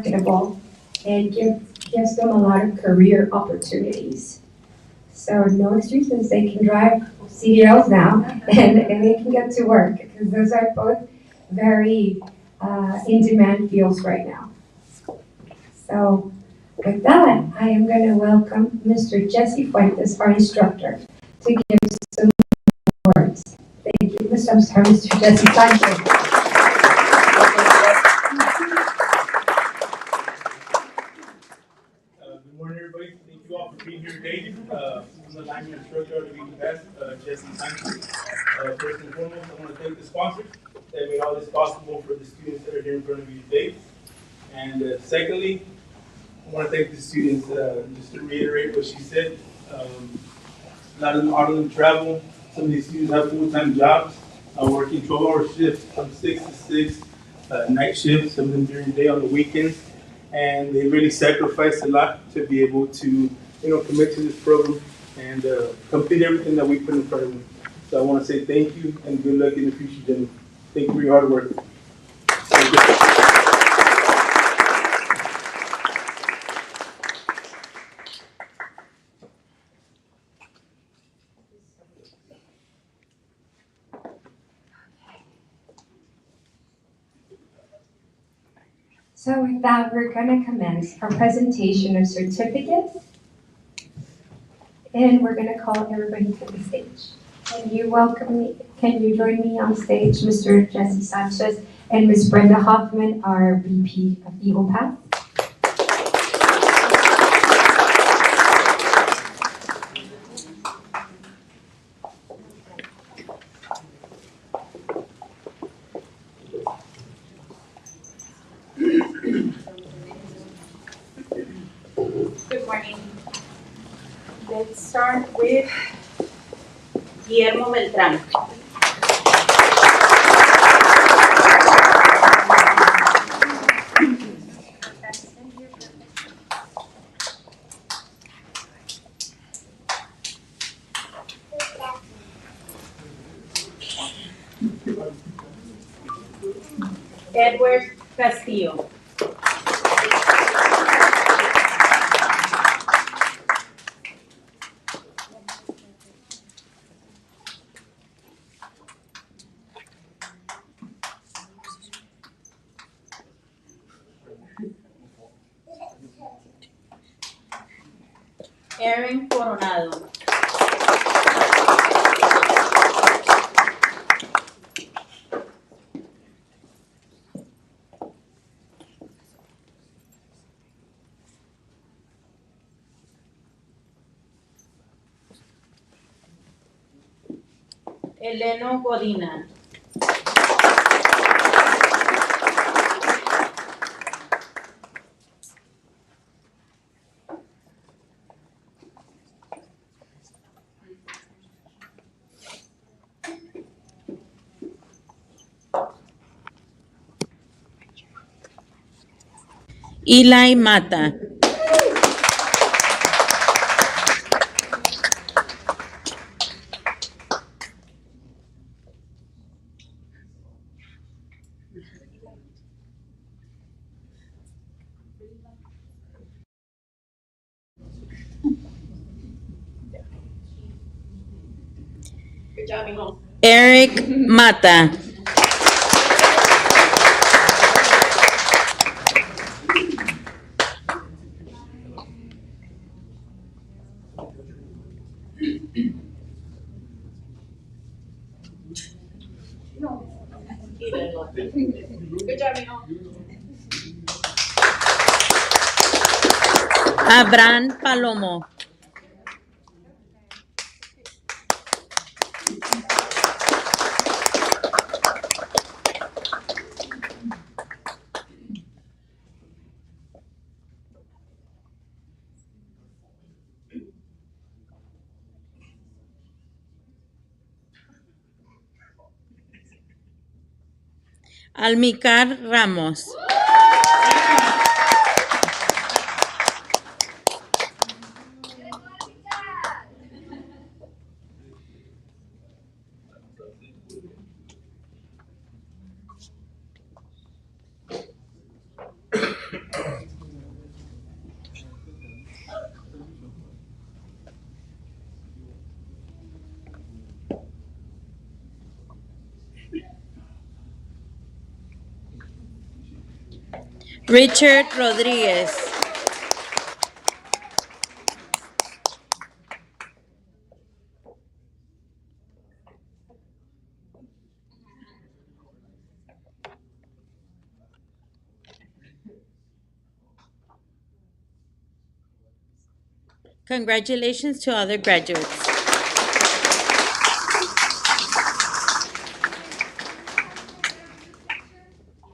marketable and gives them a lot of career opportunities. So no excuses, they can drive CDLs now and they can get to work because those are both very in-demand fields right now. So with that, I am going to welcome Mr. Jesse Fuentes, our instructor, to give some words. Thank you, Mr. Jesse Sanchez. Good morning, everybody. Thank you all for being here today. I'm the language instructor of the Beacon Pass, Jesse Sanchez. First and foremost, I want to thank the sponsors that made all this possible for the students that are here in front of you today. And secondly, I want to thank the students, just to reiterate what she said. A lot of them travel. Some of these students have full-time jobs, working 12-hour shifts from 6 to 6, night shifts, some of them during the day on the weekends. And they really sacrificed a lot to be able to, commit to this program and complete everything that we put in front of them. So I want to say thank you and good luck in the future, gentlemen. Thank you for your hard work. Thank you. So with that, we're going to commence our presentation of certificates. And we're going to call everybody to the stage. Can you join me on stage, Mr. Jesse Sanchez and Ms. Brenda Hoffman, our VP of Eagle Pass. Good morning. Let's start with Guillermo Beltrán. Edward Castillo. Aaron Coronado. Eleno Godina. Eli Mata. Eric Mata. Abraham Palomo. Almicar Ramos. Richard Rodriguez. Congratulations to other graduates.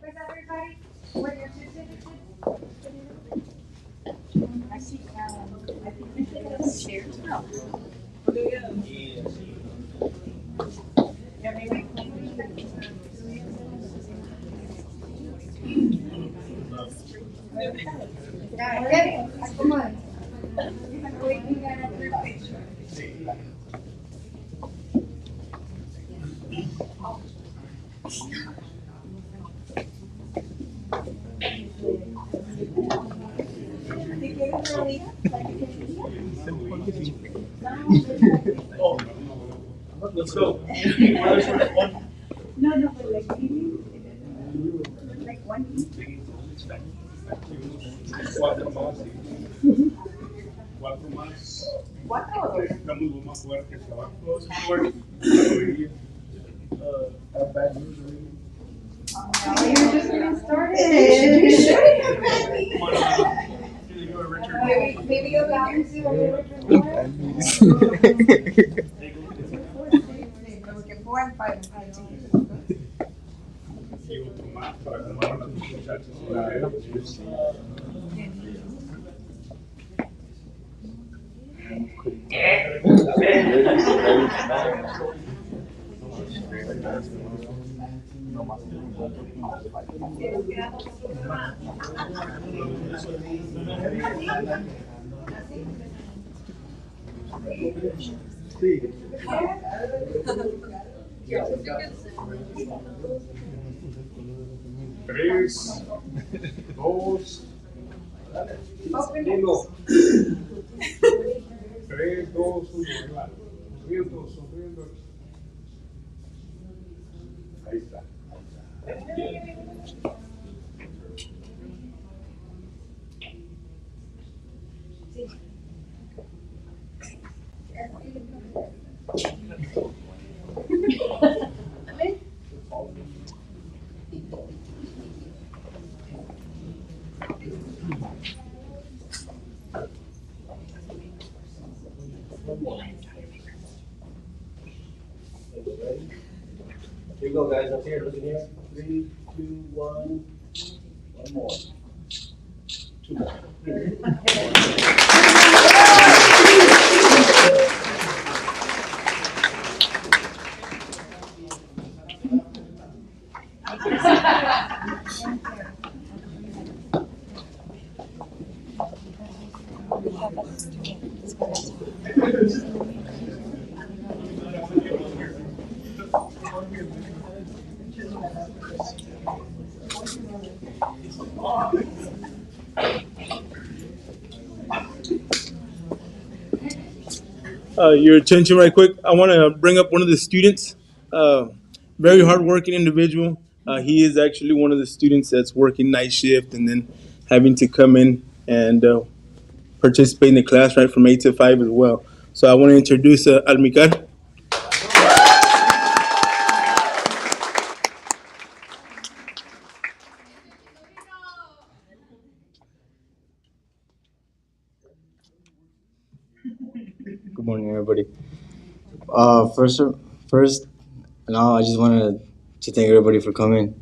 With everybody, with your certificates. Acomódense. We can get a group picture. Let's go. No, no, but like one. Cuatro más. Cuatro más. Cuatro. Estamos más fuertes. You're just getting started. You should have met me. Maybe go down to Okay, 4 and 5. Tres, dos, uno. Tres, dos, uno. Sonriendo, sonriendo. Ahí está. Here you go, guys. Up here, look in here. 3, 2, 1. One more. 2 more. Your attention right quick. I want to bring up one of the students. Very hardworking individual. He is actually one of the students that's working night shift and then having to come in and participate in the class right from 8 to 5 as well. So I want to introduce Almicar. Good morning, everybody. First, now I just wanted to thank everybody for coming.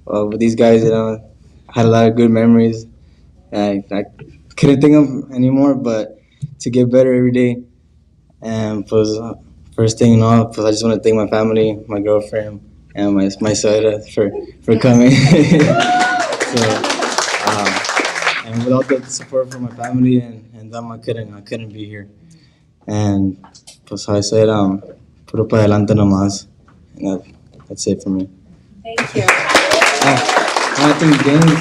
With these guys, I had a lot of good memories. I couldn't think of anymore, but to get better every day. And first thing, I just want to thank my family, my girlfriend, and my soda for coming. And without the support from my family and them, I couldn't be here. And pues I said, puro para adelante nomás. And that's it for me. Thank you. I think James,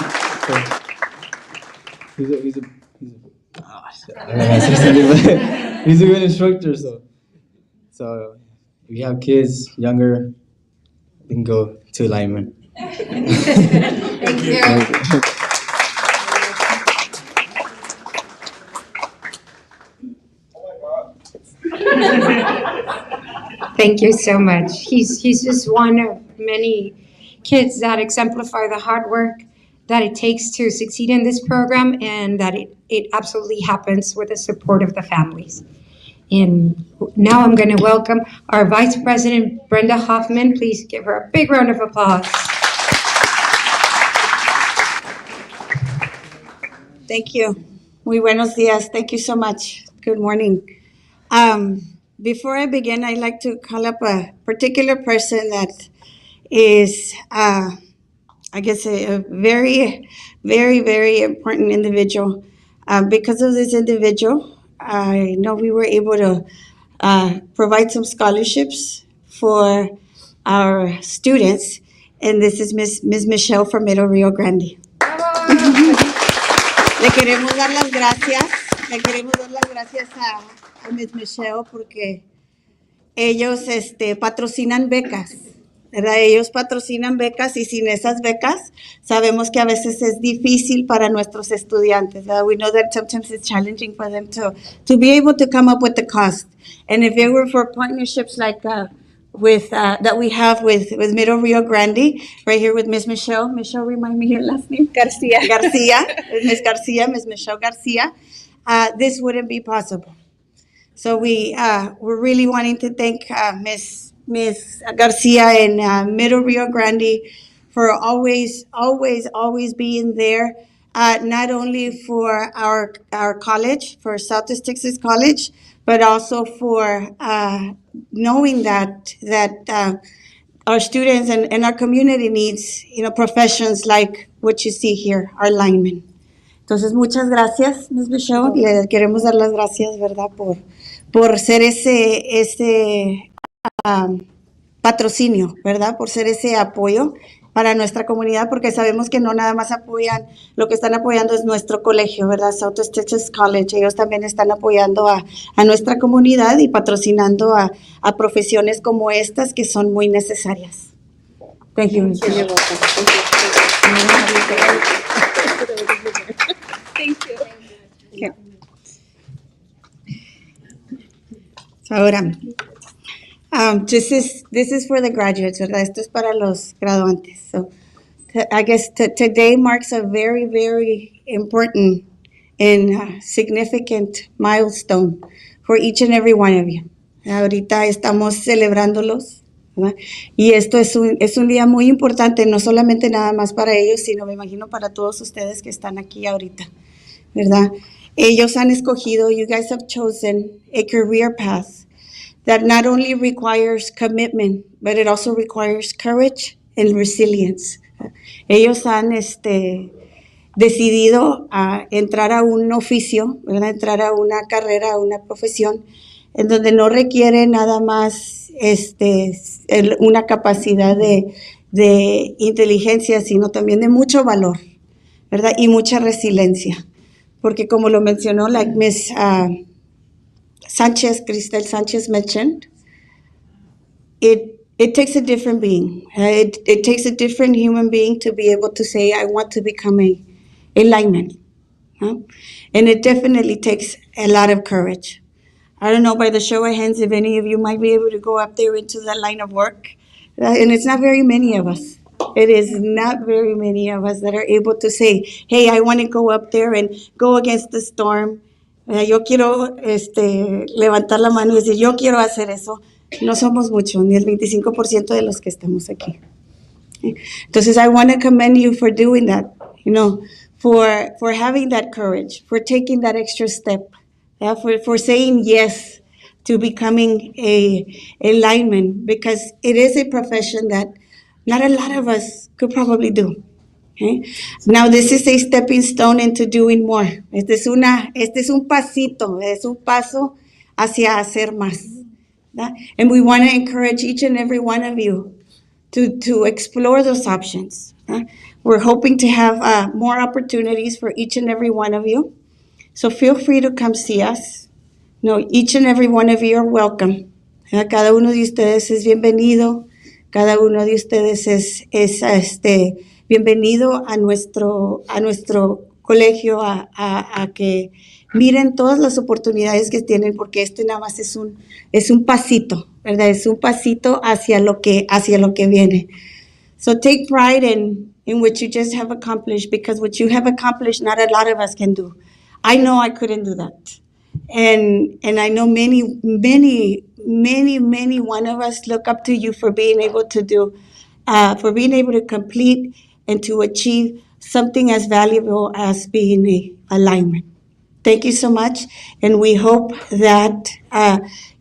he's a good instructor. So if you have kids younger, you can go to alignment. Thank you. Thank you so much. He's just one of many kids that exemplify the hard work that it takes to succeed in this program, and that it absolutely happens with the support of the families. And now I'm going to welcome our Vice President, Brenda Hoffman. Please give her a big round of applause. Thank you. Muy buenos días. Thank you so much. Good morning. Before I begin, I'd like to call up a particular person that is, I guess, a very, very, very important individual. Because of this individual, I know we were able to provide some scholarships for our students, and this is Ms. Michelle from Middle Rio Grande. Le queremos dar las gracias, a Ms. Michelle porque ellos patrocinan becas, ¿verdad? Ellos patrocinan becas y sin esas becas sabemos que a veces es difícil para nuestros estudiantes, ¿verdad? We know that sometimes it's challenging for them to be able to come up with the cost. And if it were for partnerships like with that we have with Middle Rio Grande, right here with Ms. Michelle. Michelle, remind me your last name. Garcia. Ms. Michelle Garcia. This wouldn't be possible. So we're really wanting to thank Ms. Garcia and Middle Rio Grande for always being there, not only for our college, for Southeast Texas College, but also for knowing that our students and our community needs, professions like what you see here, our linemen. Entonces, muchas gracias, Ms. Michelle. Le queremos dar las gracias, ¿verdad?, por ser ese patrocinio, ¿verdad?, por ser ese apoyo para nuestra comunidad, porque sabemos que no nada más apoyan, lo que están apoyando es nuestro colegio, ¿verdad?, Southeast Texas College. Ellos también están apoyando a nuestra comunidad y patrocinando a profesiones como estas que son muy necesarias. Thank you. Thank you. Okay. So ahora, this is for the graduates, ¿verdad? Esto es para los graduantes. So I guess today marks a very, very important and significant milestone for each and every one of you. Ahorita estamos celebrándolos, ¿verdad? Y esto es un día muy importante, no solamente nada más para ellos, sino me imagino para todos ustedes que están aquí ahorita, ¿verdad? Ellos han escogido, you guys have chosen a career path that not only requires commitment, but it also requires courage and resilience. Ellos han decidido entrar a un oficio, ¿verdad?, entrar a una carrera, a una profesión, en donde no requiere nada más una capacidad de inteligencia, sino también de mucho valor, ¿verdad?, y mucha resiliencia. Porque como lo mencionó, like Ms. Cristel Sanchez mentioned, it takes a different being. It takes a different human being to be able to say, I want to become a lineman. And it definitely takes a lot of courage. I don't know, by the show of hands, if any of you might be able to go up there into that line of work. And it's not very many of us. It is not very many of us that are able to say, hey, I want to go up there and go against the storm. Yo quiero levantar la mano y decir, yo quiero hacer eso. No somos muchos, ni el 25% de los que estamos aquí. Entonces, I want to commend you for doing that, for having that courage, for taking that extra step, for saying yes to becoming a lineman, because it is a profession that not a lot of us could probably do. Okay? Now, this is a stepping stone into doing more. Este es un pasito, es un paso hacia hacer más. ¿Verdad? And we want to encourage each and every one of you to explore those options. We're hoping to have more opportunities for each and every one of you. So feel free to come see us. Each and every one of you are welcome. Cada uno de ustedes es bienvenido. Cada uno de ustedes es bienvenido a nuestro colegio a que miren todas las oportunidades que tienen, porque este nada más es un pasito, ¿verdad? Es un pasito hacia lo que viene. So take pride in what you just have accomplished, because what you have accomplished, not a lot of us can do. I know I couldn't do that. And I know many one of us look up to you for being able to for being able to complete and to achieve something as valuable as being a lineman. Thank you so much, and we hope that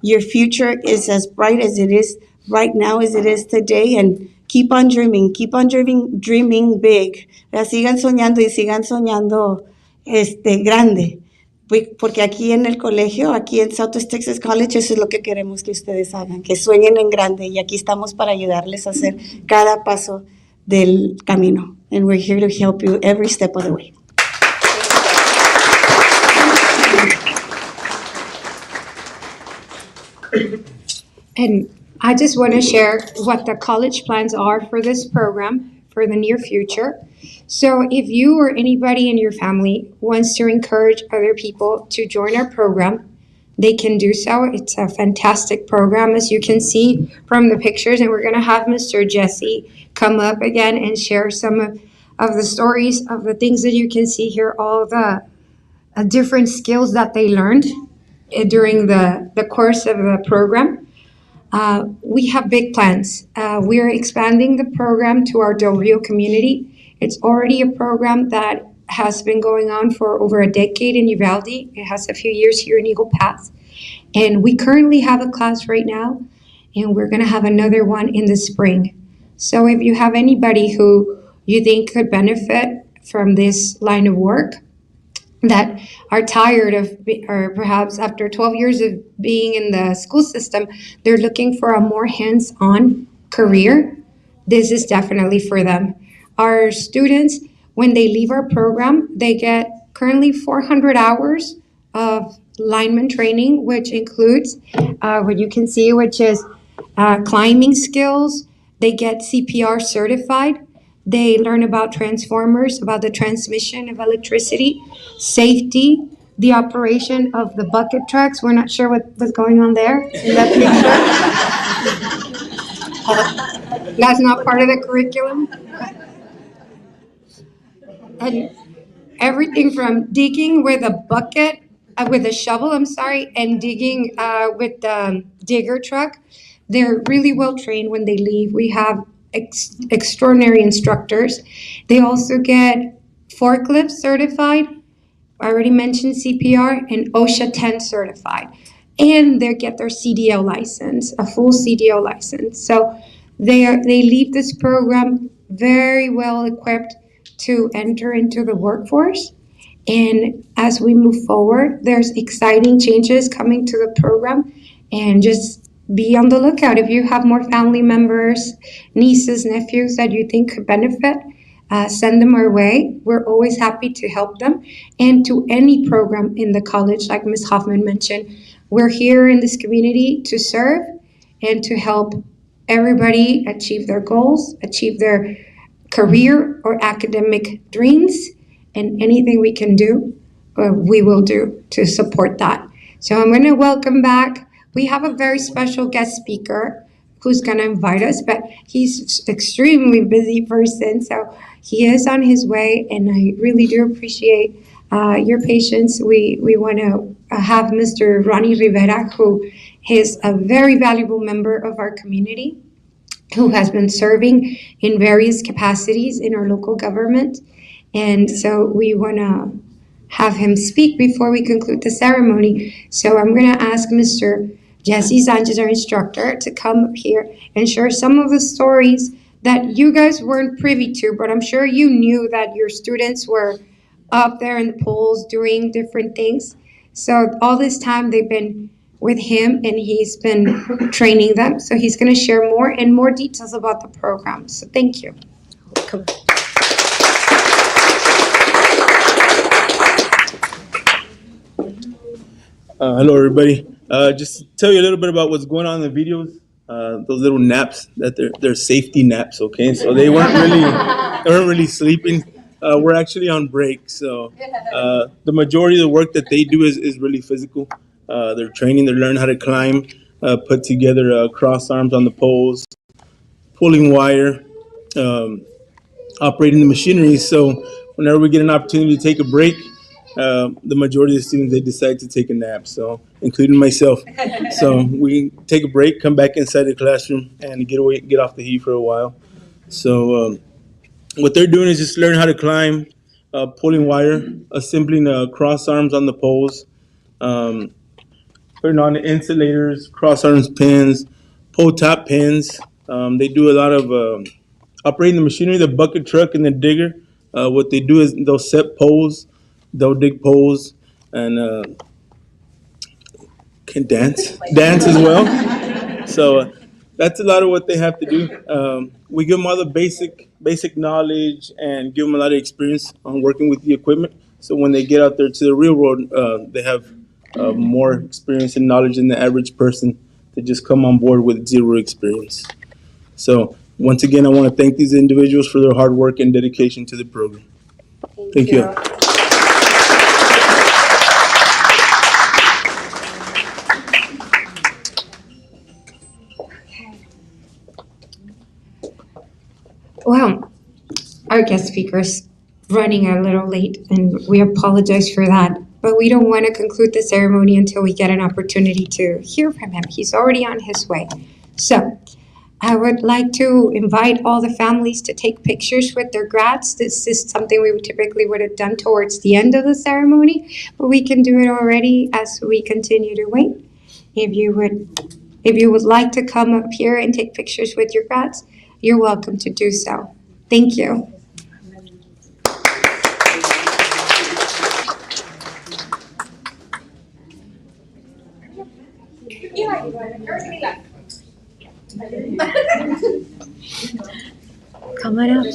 your future is as bright as it is right now as it is today, and keep on dreaming dreaming big. Sigan soñando y sigan soñando grande. Porque aquí en el colegio, aquí en Southwest Texas College, eso es lo que queremos que ustedes hagan, que sueñen en grande, y aquí estamos para ayudarles a hacer cada paso del camino. And we're here to help you every step of the way. And I just want to share what the college plans are for this program for the near future. So if you or anybody in your family wants to encourage other people to join our program, they can do so. It's a fantastic program, as you can see from the pictures, and we're going to have Mr. Jesse come up again and share some of the stories of the things that you can see here, all the different skills that they learned during the course of the program. We have big plans. We're expanding the program to our Del Rio community. It's already a program that has been going on for over a decade in Uvalde. It has a few years here in Eagle Pass. And we currently have a class right now, and we're going to have another one in the spring. So if you have anybody who you think could benefit from this line of work, that are tired of, or perhaps after 12 years of being in the school system, they're looking for a more hands-on career, this is definitely for them. Our students, when they leave our program, they get currently 400 hours of lineman training, which includes what you can see, which is climbing skills. They get CPR certified. They learn about transformers, about the transmission of electricity, safety, the operation of the bucket trucks. We're not sure what was going on there in that picture. That's not part of the curriculum. And everything from digging with a bucket, with a shovel, and digging with the digger truck. They're really well trained when they leave. We have extraordinary instructors. They also get forklift certified. I already mentioned CPR, and OSHA 10 certified. And they get their CDL license, a full CDL license. So they leave this program very well equipped to enter into the workforce. And as we move forward, there's exciting changes coming to the program, and just be on the lookout. If you have more family members, nieces, nephews that you think could benefit, send them our way. We're always happy to help them. And to any program in the college, like Ms. Hoffman mentioned, we're here in this community to serve and to help everybody achieve their goals, achieve their career or academic dreams, and anything we can do, we will do to support that. So I'm going to welcome back. We have a very special guest speaker who's going to invite us, but he's an extremely busy person, so he is on his way, and I really do appreciate your patience. We want to have Mr. Ronnie Rivera, who is a very valuable member of our community, who has been serving in various capacities in our local government. And so we want to have him speak before we conclude the ceremony. So I'm going to ask Mr. Jesse Sanchez, our instructor, to come up here and share some of the stories that you guys weren't privy to, but I'm sure you knew that your students were up there in the polls doing different things. So all this time they've been with him, and he's been training them. So he's going to share more and more details about the program. So thank you. Come on. Hello, everybody. Just to tell you a little bit about what's going on in the videos. those little naps that they're safety naps. Okay, so they weren't really sleeping. We're actually on break, so the majority of the work that they do is really physical. They're training, they're learning how to climb, put together cross arms on the poles, pulling wire, um, operating the machinery. So whenever we get an opportunity to take a break, the majority of the students, they decide to take a nap. So including myself. So we take a break, come back inside the classroom, and get off the heat for a while. So what they're doing is just learning how to climb, pulling wire, assembling cross arms on the poles, um, putting on the insulators, cross arms pins, pole top pins. They do a lot of operating the machinery, the bucket truck and the digger. What they do is they'll set poles, they'll dig poles, and can dance as well. So that's a lot of what they have to do. We give them all the basic knowledge and give them a lot of experience on working with the equipment. So when they get out there to the real world, they have more experience and knowledge than the average person to just come on board with zero experience. So once again, I want to thank these individuals for their hard work and dedication to the program. Thank you. Well, our guest speaker's running a little late, and we apologize for that. But we don't want to conclude the ceremony until we get an opportunity to hear from him. He's already on his way. So I would like to invite all the families to take pictures with their grads. This is something we typically would have done towards the end of the ceremony, but we can do it already as we continue to wait. If you would like to come up here and take pictures with your grads, you're welcome to do so. Thank you. Come on up.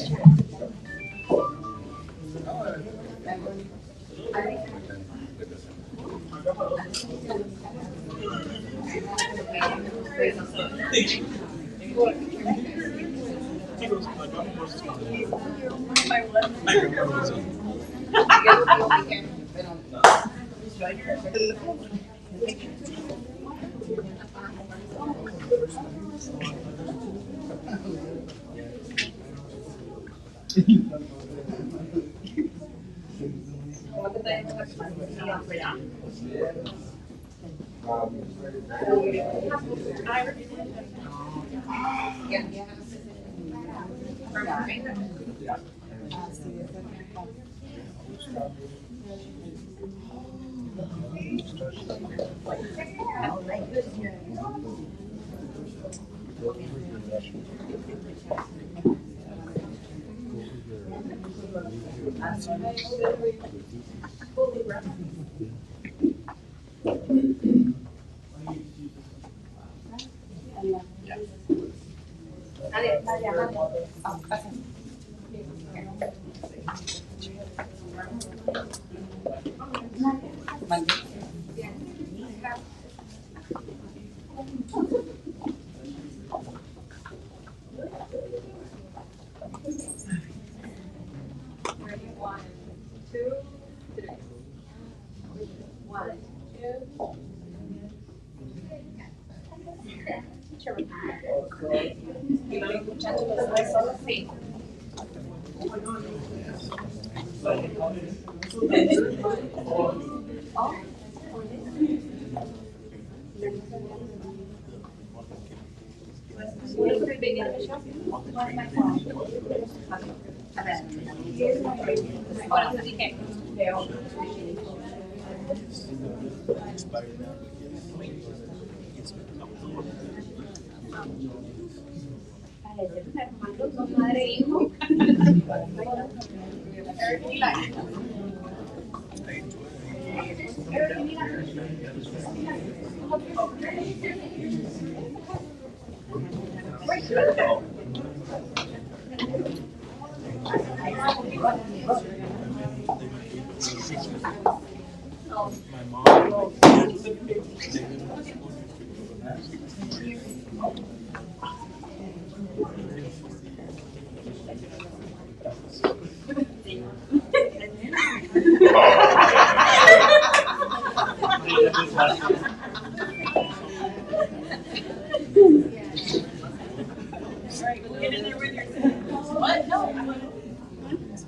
Get in there with your. What? No.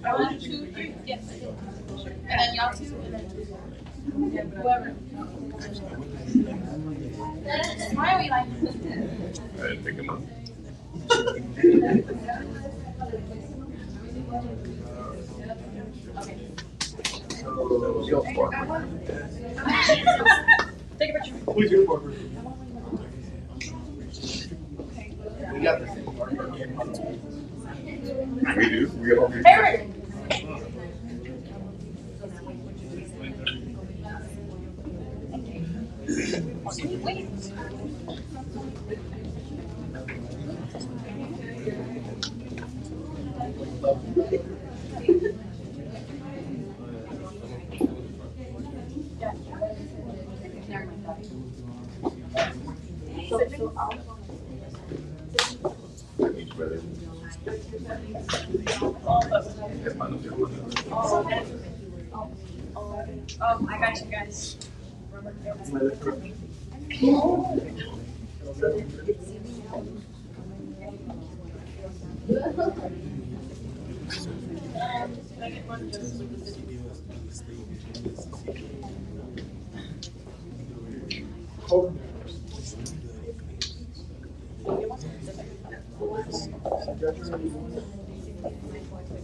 1, 2, 3. Yes. And then y'all two, and then whoever. Why are we like? Pick him up. Take a picture. Who's your partner? We got this. We do. We all do. Eric. Wait. I got you guys.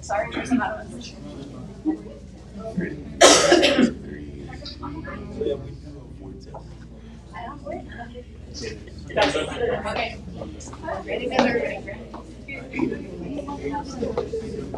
Sorry, there's another one. Okay. Ready, Miller? That's so cute.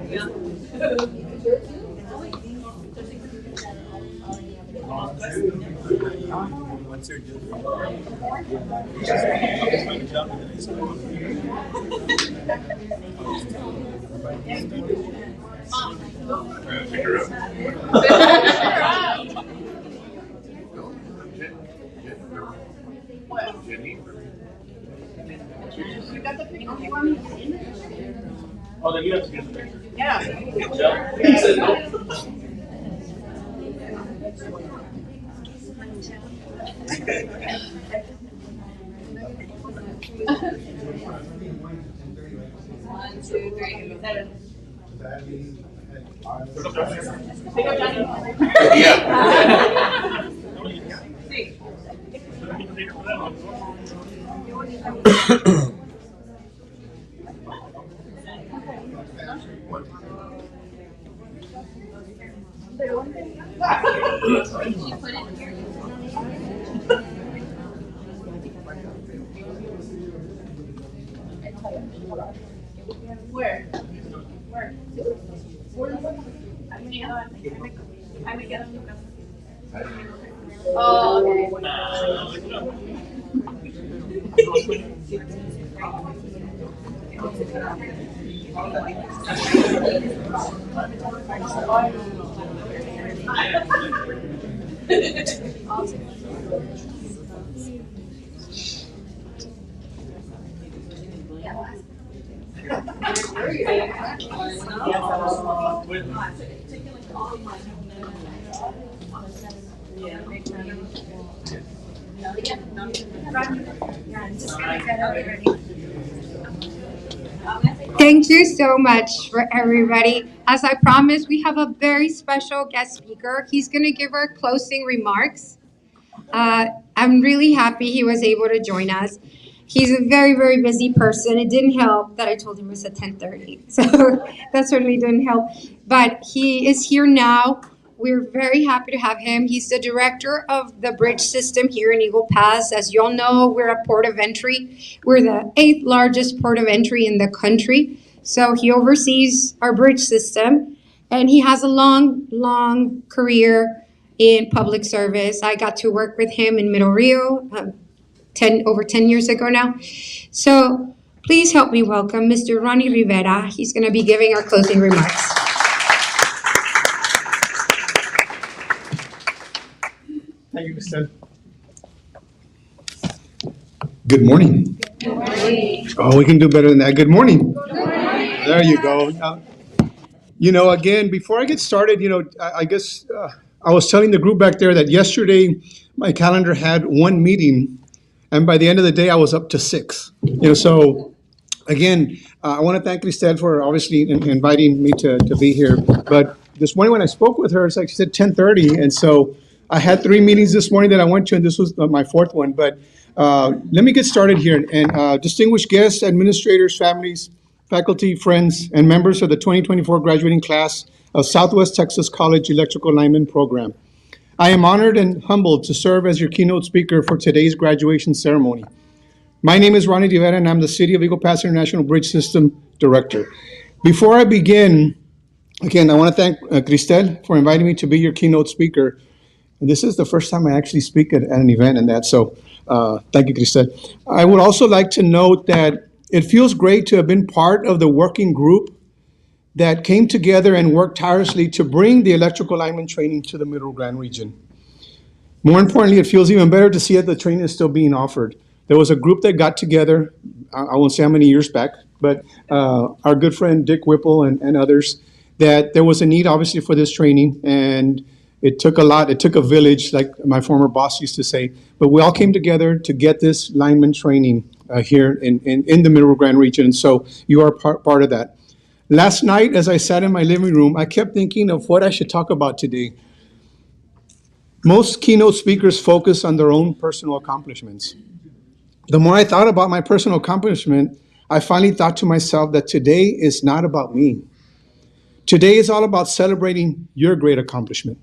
Pick her up. Jenny. Oh, then you have to get the picture. Yeah. He said no. One, two, three. Yeah. Where? Oh, okay. Thank you so much for everybody. As I promised, we have a very special guest speaker. He's going to give our closing remarks. I'm really happy he was able to join us. He's a very, very busy person. It didn't help that I told him it was at 10:30, so that certainly didn't help. But he is here now. We're very happy to have him. He's the director of the bridge system here in Eagle Pass. As you all know, we're a port of entry. We're the 8th largest port of entry in the country. So he oversees our bridge system, and he has a long, long career in public service. I got to work with him in Middle Rio over 10 years ago now. So please help me welcome Mr. Ronnie Rivera. He's going to be giving our closing remarks. Thank you, Mr. Good morning. Good morning. Oh, we can do better than that. Good morning. Good morning. There you go. Again, before I get started, I guess I was telling the group back there that yesterday my calendar had one meeting, and by the end of the day, I was up to 6. So again, I want to thank Cristel for obviously inviting me to be here. But this morning when I spoke with her, it's like she said 10:30, and so I had 3 meetings this morning that I went to, and this was my 4th one. But let me get started here. And distinguished guests, administrators, families, faculty, friends, and members of the 2024 graduating class of Southwest Texas College Electrical Lineman Program. I am honored and humbled to serve as your keynote speaker for today's graduation ceremony. My name is Ronnie Rivera, and I'm the City of Eagle Pass International Bridge System Director. Before I begin, again, I want to thank Cristel for inviting me to be your keynote speaker. And this is the first time I actually speak at an event and that, so thank you, Cristel. I would also like to note that it feels great to have been part of the working group that came together and worked tirelessly to bring the electrical lineman training to the Middle Grand region. More importantly, it feels even better to see that the training is still being offered. There was a group that got together, I won't say how many years back, but our good friend Dick Whipple and others, that there was a need obviously for this training, and it took a lot, it took a village, like my former boss used to say, but we all came together to get this lineman training here in the Middle Grand region, and so you are part of that. Last night, as I sat in my living room, I kept thinking of what I should talk about today. Most keynote speakers focus on their own personal accomplishments. The more I thought about my personal accomplishment, I finally thought to myself that today is not about me. Today is all about celebrating your great accomplishment.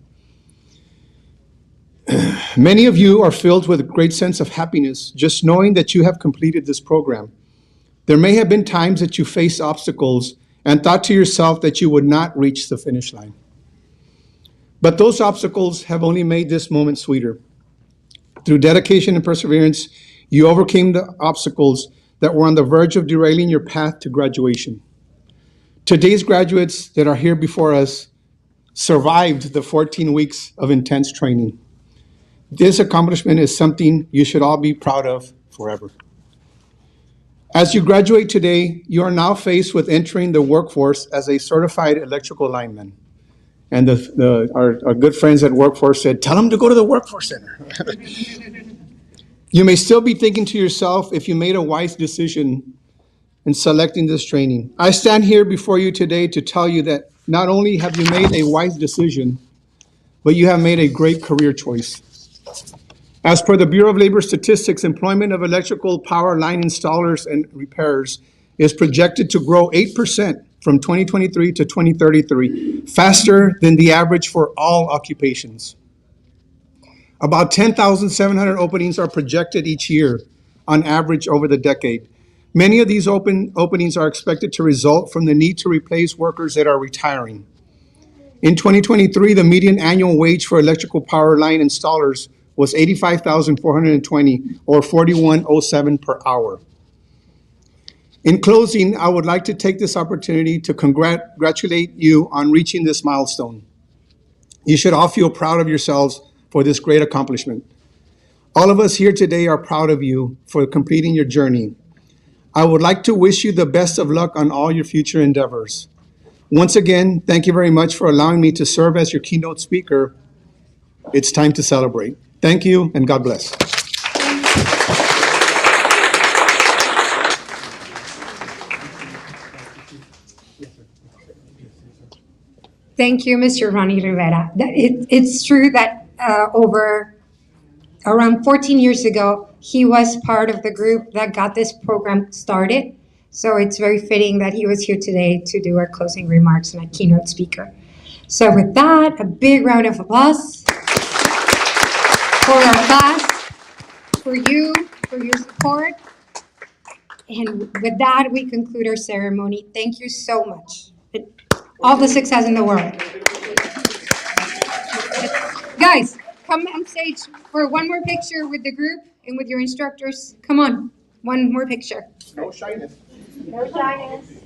Many of you are filled with a great sense of happiness just knowing that you have completed this program. There may have been times that you faced obstacles and thought to yourself that you would not reach the finish line. But those obstacles have only made this moment sweeter. Through dedication and perseverance, you overcame the obstacles that were on the verge of derailing your path to graduation. Today's graduates that are here before us survived the 14 weeks of intense training. This accomplishment is something you should all be proud of forever. As you graduate today, you are now faced with entering the workforce as a certified electrical lineman. And our good friends at Workforce said, tell them to go to the Workforce Center. You may still be thinking to yourself if you made a wise decision in selecting this training. I stand here before you today to tell you that not only have you made a wise decision, but you have made a great career choice. As per the Bureau of Labor Statistics, employment of electrical power line installers and repairers is projected to grow 8% from 2023 to 2033, faster than the average for all occupations. About 10,700 openings are projected each year on average over the decade. Many of these openings are expected to result from the need to replace workers that are retiring. In 2023, the median annual wage for electrical power line installers was $85,420 or $41.07 per hour. In closing, I would like to take this opportunity to congratulate you on reaching this milestone. You should all feel proud of yourselves for this great accomplishment. All of us here today are proud of you for completing your journey. I would like to wish you the best of luck on all your future endeavors. Once again, thank you very much for allowing me to serve as your keynote speaker. It's time to celebrate. Thank you, and God bless. Thank you, Mr. Ronnie Rivera. It's true that around 14 years ago, he was part of the group that got this program started. So it's very fitting that he was here today to do our closing remarks and a keynote speaker. So with that, a big round of applause for our class, for you, for your support. And with that, we conclude our ceremony. Thank you so much. All the success in the world. Guys, come on stage for one more picture with the group and with your instructors. Come on, one more picture. No shyness. No shyness.